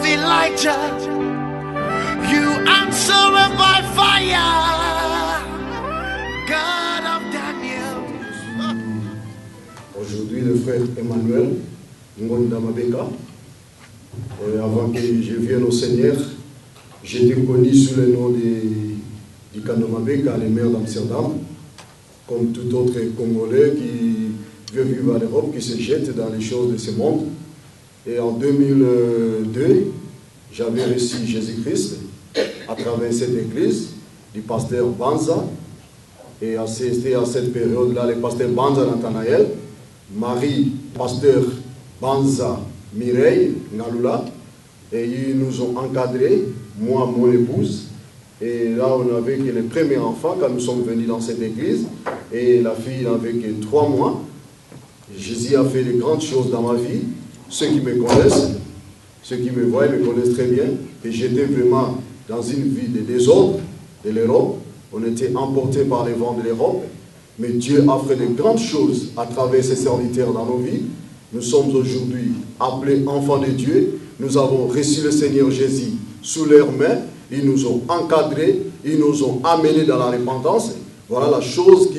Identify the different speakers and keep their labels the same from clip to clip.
Speaker 1: Elijah, you answer by fire, God of Daniel.
Speaker 2: Aujourd'hui, le frère Emmanuel Ngonda Mabeka. Avant que je vienne au Seigneur, j'étais connu sous le nom du Kano Mabeka, le maire d'Amsterdam, comme tout autre Congolais qui veut vivre à l'Europe, qui se jette dans les choses de ce monde. Et en 2002, j'avais reçu Jésus-Christ à travers cette église du pasteur Banza. Et c'était à cette période-là, le pasteur Banza Nathanaël, Marie, pasteur Banza Mireille Ngalula, et ils nous ont encadrés, moi, mon épouse. Et là, on n'avait que le premier enfant quand nous sommes venus dans cette église. Et la fille n'avait que 3 mois. Jésus a fait de grandes choses dans ma vie. Ceux qui me connaissent, ceux qui me voient me connaissent très bien. Et j'étais vraiment dans une vie de désordre de l'Europe. On était emportés par les vents de l'Europe. Mais Dieu a fait de grandes choses à travers ses serviteurs dans nos vies. Nous sommes aujourd'hui appelés enfants de Dieu. Nous avons reçu le Seigneur Jésus sous leurs mains. Ils nous ont encadrés, ils nous ont amenés dans la repentance. Voilà la chose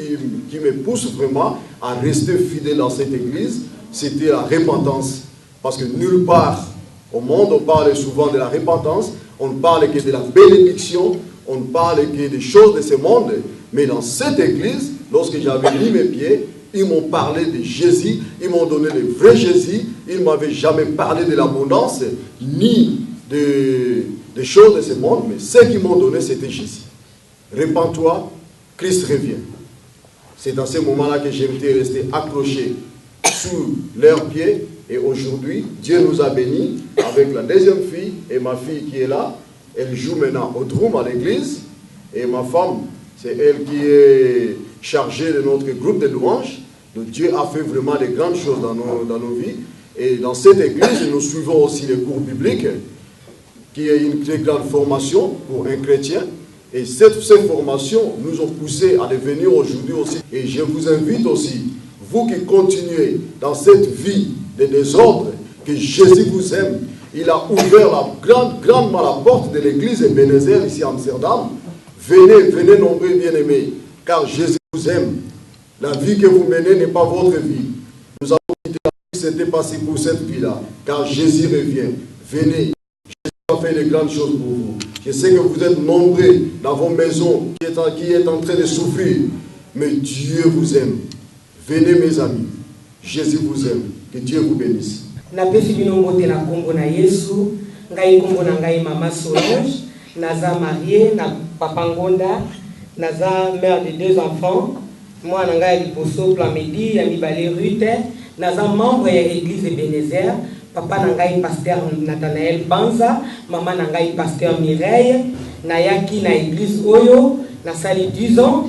Speaker 2: qui me pousse vraiment à rester fidèle dans cette église. C'était la repentance. Parce que nulle part au monde, on parle souvent de la repentance. On ne parle que de la bénédiction. On ne parle que des choses de ce monde. Mais dans cette église, lorsque j'avais mis mes pieds, ils m'ont parlé de Jésus, ils m'ont donné le vrai Jésus, ils ne m'avaient jamais parlé de l'abondance, ni des choses de ce monde, mais ce qu'ils m'ont donné, c'était Jésus. Répands-toi, Christ revient. C'est dans ce moment-là que j'étais resté accroché sous leurs pieds, et aujourd'hui, Dieu nous a bénis avec la deuxième fille, et ma fille qui est là, elle joue maintenant au drum à l'église, et ma femme, c'est elle qui est chargée de notre groupe de louanges. Donc Dieu a fait vraiment de grandes choses dans nos vies. Et dans cette église, nous suivons aussi les cours bibliques, qui est une très grande formation pour un chrétien. Et cette formation nous ont poussé à devenir aujourd'hui aussi. Et je vous invite aussi, vous qui continuez dans cette vie de désordre, que Jésus vous aime. Il a ouvert grandement la porte de l'église Ebenezer ici à Amsterdam. Venez nombreux bien-aimés, car Jésus vous aime. La vie que vous menez n'est pas votre vie. Nous avons quitté la vie, c'était passé pour cette vie-là, car Jésus revient. Venez, Jésus a fait de grandes choses pour vous. Je sais que vous êtes nombreux dans vos maisons qui est en train de souffrir, mais Dieu vous aime. Venez mes amis, Jésus vous aime. Que Dieu vous bénisse.
Speaker 3: Naza marié, na papa Ngonda, naza mère de 2 enfants. Moi, nanga liboso Plamedi, ya mibale Rute, naza membre de l'église Ebenezer. Papa nanga pasteur Nathanaël Banza, maman nanga pasteur Mireille. Nayaki na église Oyo, na sali 10 ans.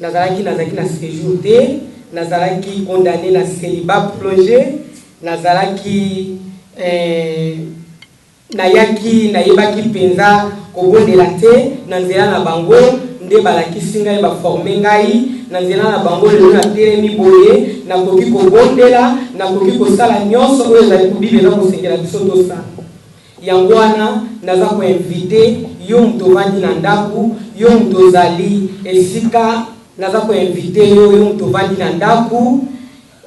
Speaker 3: Nazalaki na séjour té, nazalaki condamné na célibat plongé, nazalaki nayaki nayebaki penza kobondela te na nzela na bango nde balakisi ngai baforme ngai na nzela na bango lelo na telemi boye nakoki kobondela nakoki kosala nyonso oyo ezali kobibela kosengela biso tosala yango wana naza koinvite yo moto ovandi na ndako yo moto ozali esika naza koinvite yo moto ovandi na ndako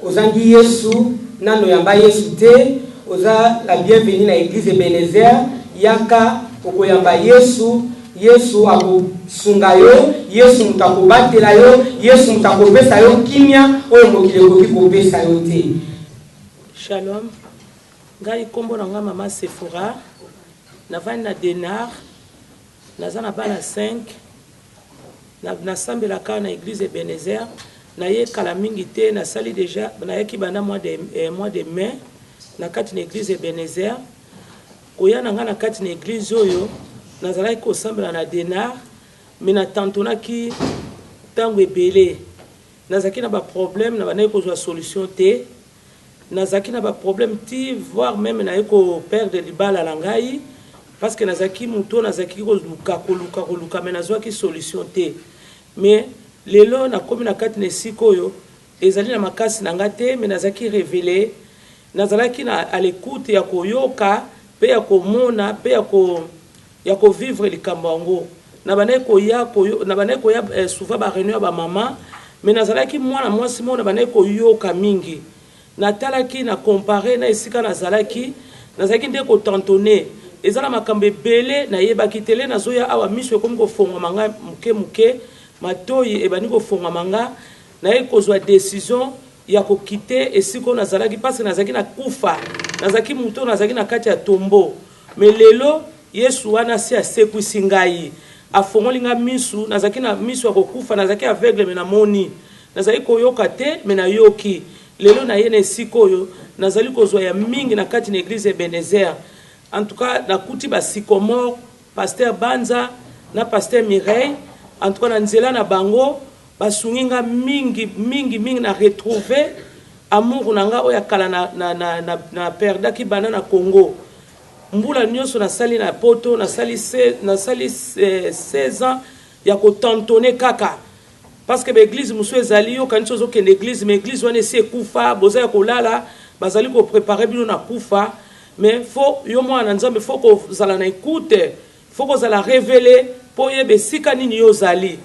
Speaker 3: ozangi Yesu nano yamba Yesu te oza la bienvenue na église Ebenezer yaka okoyamba Yesu akosunga yo Yesu mutakobatela yo Yesu mutakopesa yo kimia oyo mokili ekoki kopesa yo te.
Speaker 4: Shalom, ngai kombo na nga mama Sephora navandi na Denar naza na bana 5 nasambelaka na église Ebenezer naye kala mingi te nasali déjà nayaki banda mois de mai na kati na église Ebenezer koya na nga na kati na église oyo nazalaki kosambela na Denar mais natantonaki ntango ebele nazalaki na baproblème na bandaki kozwa solution te nazalaki na baproblème ti voire même naye koperdre libala na ngai parce que nazalaki moto nazalaki koluka mais nazwaki solution te mais lelo nakomi na kati na esika oyo ezali na makasi na nga te mais nazalaki révélé nazalaki à l'écoute ya koyoka pe ya komona pe ya ko vivre likambo yango na bana ko ya souvent ba réunion ba maman mais nazalaki mwana mwasi mona bana ko yoka mingi natalaki na comparer na esika nazalaki nde ko tantonner ezala makambo ebele na yebaki tele nazoya awa miso ekomi kofonga manga muke matoyi ebani kofonga manga na ekozwa décision ya kokite esiko nazalaki parce que nazalaki na kufa nazalaki muto nazalaki na kati ya tombo mais lelo Yesu wana si asekwisi ngai afongoli nga misu nazalaki na misu ya kokufa nazalaki aveugle me na moni nazalaki koyoka te me na yoki lelo na ye na esika oyo nazali kozwa ya mingi na kati na église Ebenezer. En tout cas nakuti ba Sycomore pasteur Banza na pasteur Mireille en tout cas na nzela na bango basunginga mingi na retrouver amour nanga oya kala na perdaki bana na Congo mbula nyonso na sali na poto na sali 16 ans ya ko tantonner kaka parce que l'église musu ezali yo kanitso zo ke l'église mais église wana esi kufa boza ya kolala bazali ko préparer bino na kufa mais faut yo mwana nzambe faut ko zala na écoute faut ko zala révéler po yebe sika nini yo zali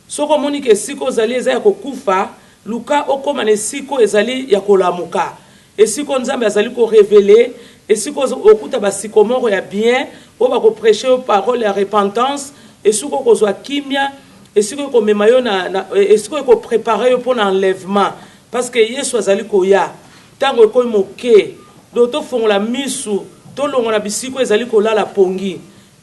Speaker 4: soko moni ke siko zali eza ya kokufa luka okoma na siko ezali ya kolamuka esiko nzambe azali ko révéler esiko okuta ba Sycomore ya bien o ba ko prêcher parole ya repentance esiko ko zwa kimia esiko ko mema yo na esiko ko préparer yo pour l'enlèvement parce que Yesu azali ko ya tango ko moke doto fongola misu to longo na bisiko ezali ko lala pongi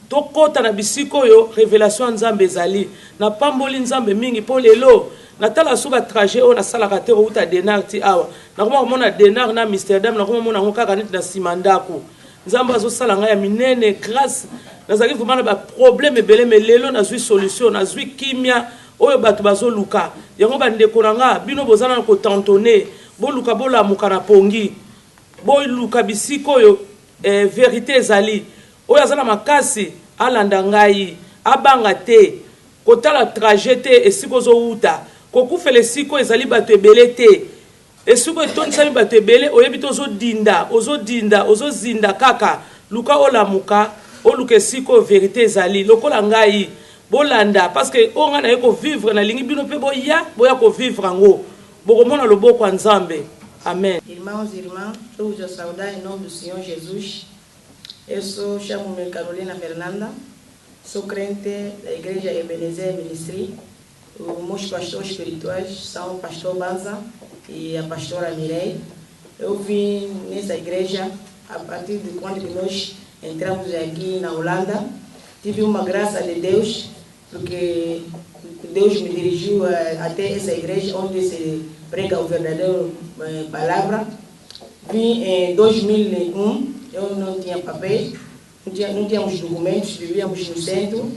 Speaker 4: to kota na bisiko yo révélation nzambe ezali na pamboli nzambe mingi po lelo natala suba trajet o na sala kate o uta denar ti awa na koma mona denar na Amsterdam na koma mona ngokaka niti na simandako nzambe azo sala nga ya minene grâce nazaki vraiment ba problème ebele mais lelo na zui solution na zui kimia oyo bato bazo luka yango bandeko nanga bino bozana ko tantonner bo luka bo la mukana pongi bo luka bisiko yo vérité ezali oyo azala makasi alanda ngai abanga te kotala trajet te esiko zo uta kokufele siko ezali bato ebele te esiko etonisami bato ebele oyebi te ozozinda kaka luka olamuka oluka esiko vérité ezali lokola ngai bolanda parce que onga na ye kovivre na lingi bino mpe boya kovivre yango bokomona loboko ya nzambe. Amen.
Speaker 5: Irmãos e irmãs, eu vos saudar em nome do Senhor Jesus. Eu chamo-me Carolina Fernanda, sou crente da Igreja Ebenezer Ministry. Os meus pastores espirituais são o pastor Banza e a pastora Mireille. Eu vim nessa igreja a partir de quando nós entramos aqui na Holanda. Tive uma graça de Deus, porque Deus me dirigiu até essa igreja onde se prega o verdadeiro palavra. Vim em 2001, eu não tinha papéis, não tínhamos documentos, vivíamos no centro,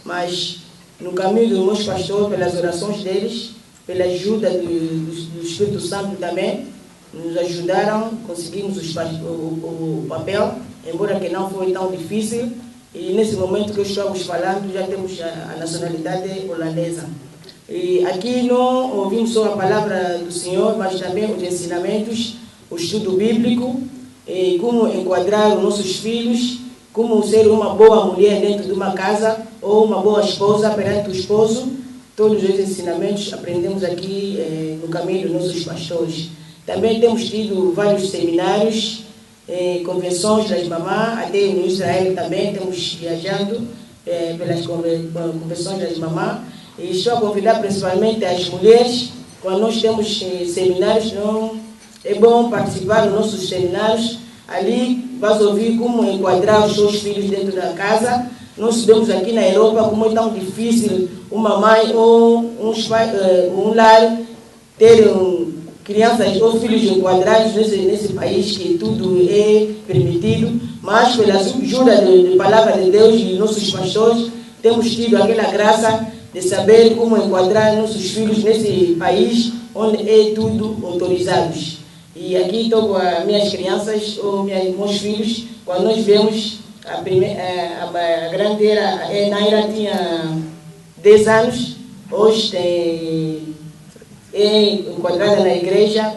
Speaker 5: mas no caminho dos meus pastores, pelas orações deles, pela ajuda do Espírito Santo também, nos ajudaram, conseguimos o papel, embora que não foi tão difícil. E nesse momento que estamos falando, já temos a nacionalidade holandesa. E aqui não ouvimos só a palavra do Senhor, mas também os ensinamentos, o estudo bíblico, e como enquadrar os nossos filhos, como ser uma boa mulher dentro de uma casa, ou uma boa esposa perante o esposo. Todos os ensinamentos aprendemos aqui no caminho dos nossos pastores. Também temos tido vários seminários, convenções das mamãs, até no Israel também estamos viajando pelas convenções das mamãs. E estou a convidar principalmente as mulheres, quando nós temos seminários, não é bom participar dos nossos seminários. Ali vais ouvir como enquadrar os seus filhos dentro da casa. Nós estudamos aqui na Europa como é tão difícil uma mãe ou um lar ter crianças ou filhos enquadrados nesse país que tudo é permitido, mas pela ajuda da palavra de Deus e nossos pastores, temos tido aquela graça de saber como enquadrar nossos filhos nesse país onde é tudo autorizado. E aqui estou com as minhas crianças ou meus filhos, quando nós vemos a grande Naira tinha 10 anos, hoje é enquadrada na igreja,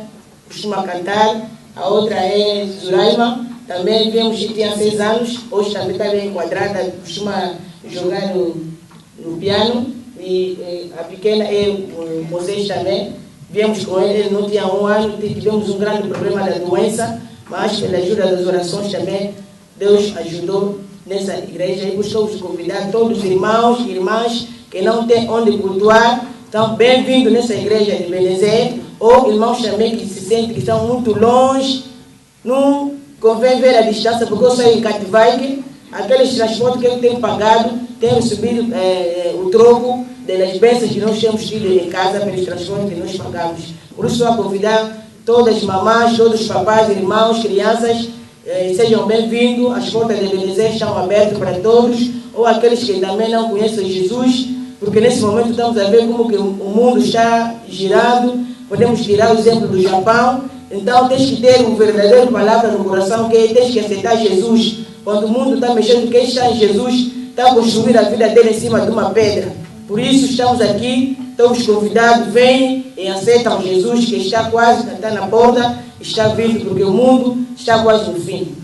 Speaker 5: costuma cantar, a outra é Zuraima, também viemos e tinha 6 anos, hoje também está bem enquadrada, costuma jogar no piano, e a pequena é o Moisés também, viemos com ele não tinha 1 ano, tivemos um grande problema da doença, mas pela ajuda das orações também, Deus ajudou nessa igreja e buscamos convidar todos os irmãos e irmãs que não têm onde cultuar, estão bem-vindos nessa igreja de Ebenezer, ou irmãos também que se sentem que estão muito longe, não convém ver a distância, porque eu saio em Cativaike, aqueles transportes que eu tenho pagado, tenho recebido o troco das bênçãos que nós temos tido em casa pelos transportes que nós pagamos. Por isso, estou a convidar todas as mamães, todos os papais, irmãos, crianças, sejam bem-vindos, as portas de Ebenezer estão abertas para todos, ou aqueles que também não conhecem Jesus, porque nesse momento estamos a ver como que o mundo está girando, podemos tirar o exemplo do Japão, então tens que ter uma verdadeira palavra no coração, que tens que aceitar Jesus. Quando o mundo está mexendo, quem está em Jesus está a construir a vida dele em cima de uma pedra. Por isso estamos aqui, todos convidados, vêm e aceitam Jesus, que está quase, está na porta, está vindo, porque o mundo está quase no fim.